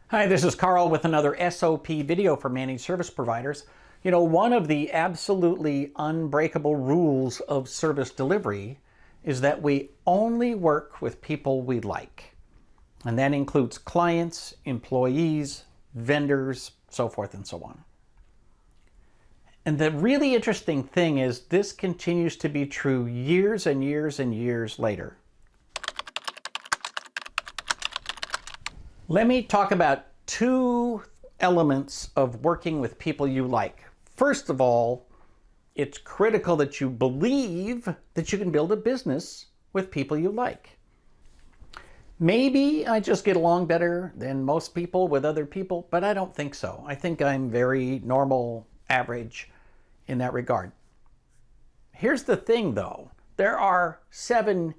Hi, this is Carl with another SOP video for managed service providers. You know, one of the absolutely unbreakable rules of service delivery is that we only work with people we like. And that includes clients, employees, vendors, so forth and so on. And the really interesting thing is this continues to be true years and years and years later. Let me talk about two elements of working with people you like. First of all, it's critical that you believe that you can build a business with people you like. Maybe I just get along better than most people with other people, but I don't think so. I think I'm very normal, average in that regard. Here's the thing though. There are 7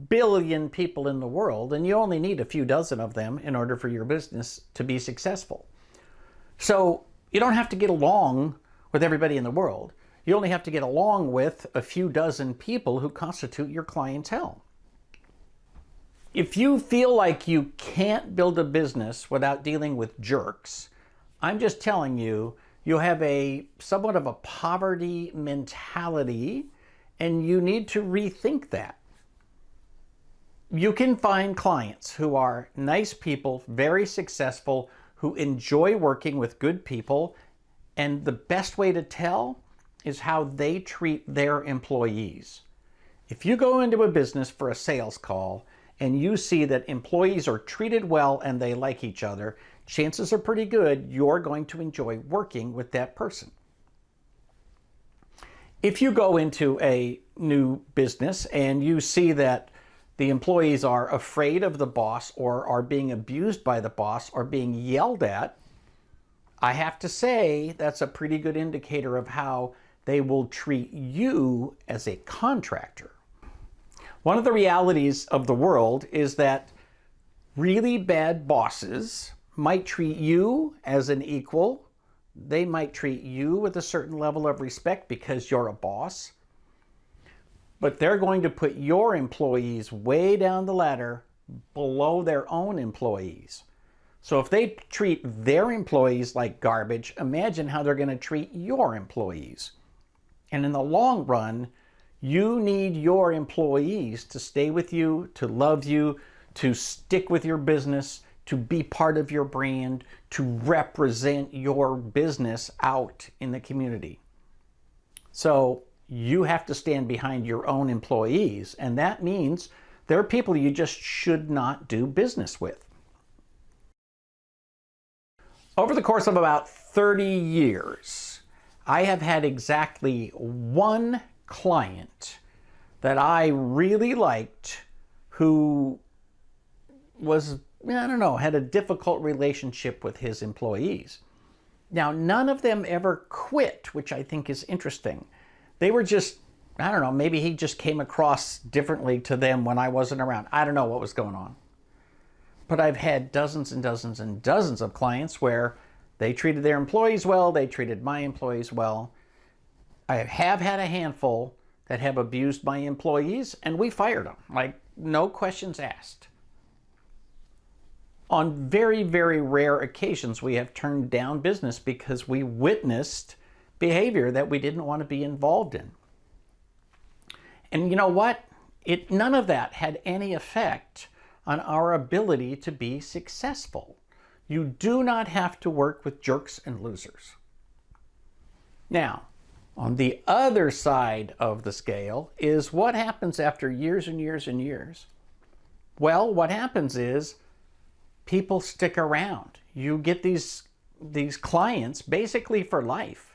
billion people in the world, and you only need a few dozen of them in order for your business to be successful. So you don't have to get along with everybody in the world. You only have to get along with a few dozen people who constitute your clientele. If you feel like you can't build a business without dealing with jerks, I'm just telling you, you have somewhat of a poverty mentality, and you need to rethink that. You can find clients who are nice people, very successful, who enjoy working with good people, and the best way to tell is how they treat their employees. If you go into a business for a sales call and you see that employees are treated well and they like each other, chances are pretty good you're going to enjoy working with that person. If you go into a new business and you see that the employees are afraid of the boss or are being abused by the boss or being yelled at, I have to say that's a pretty good indicator of how they will treat you as a contractor. One of the realities of the world is that really bad bosses might treat you as an equal. They might treat you with a certain level of respect because you're a boss. But they're going to put your employees way down the ladder below their own employees. So if they treat their employees like garbage, imagine how they're going to treat your employees. And in the long run, you need your employees to stay with you, to love you, to stick with your business, to be part of your brand, to represent your business out in the community. So you have to stand behind your own employees, and that means there are people you just should not do business with. Over the course of about 30 years, I have had exactly one client that I really liked who was, I don't know, had a difficult relationship with his employees. Now, none of them ever quit, which I think is interesting. They were just, I don't know, maybe he just came across differently to them when I wasn't around. I don't know what was going on. But I've had dozens and dozens and dozens of clients where they treated their employees well, they treated my employees well. I have had a handful that have abused my employees, and we fired them, like no questions asked. On very, very rare occasions, we have turned down business because we witnessed behavior that we didn't want to be involved in. And you know what? None of that had any effect on our ability to be successful. You do not have to work with jerks and losers. Now, on the other side of the scale is what happens after years and years and years. Well, what happens is people stick around. You get these clients basically for life.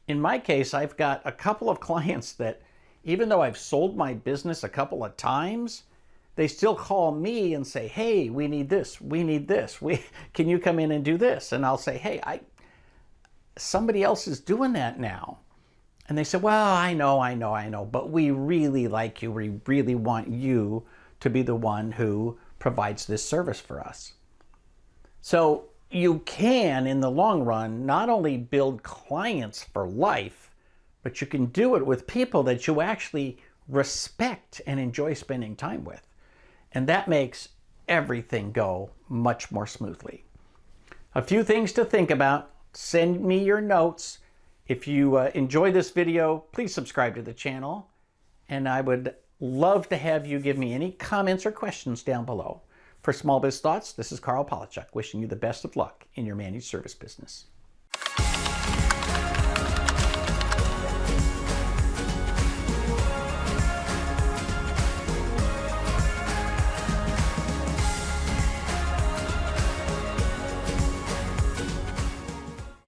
In my case, I've got a couple of clients that, even though I've sold my business a couple of times, they still call me and say, hey, we need this, we need this. Can you come in and do this? And I'll say, hey, somebody else is doing that now. And they say, well, I know, but we really like you. We really want you to be the one who provides this service for us. So you can, in the long run, not only build clients for life, but you can do it with people that you actually respect and enjoy spending time with. And that makes everything go much more smoothly. A few things to think about. Send me your notes. If you enjoy this video, please subscribe to the channel. And I would love to have you give me any comments or questions down below. For Small Biz Thoughts, this is Carl Polachuk, wishing you the best of luck in your managed service business.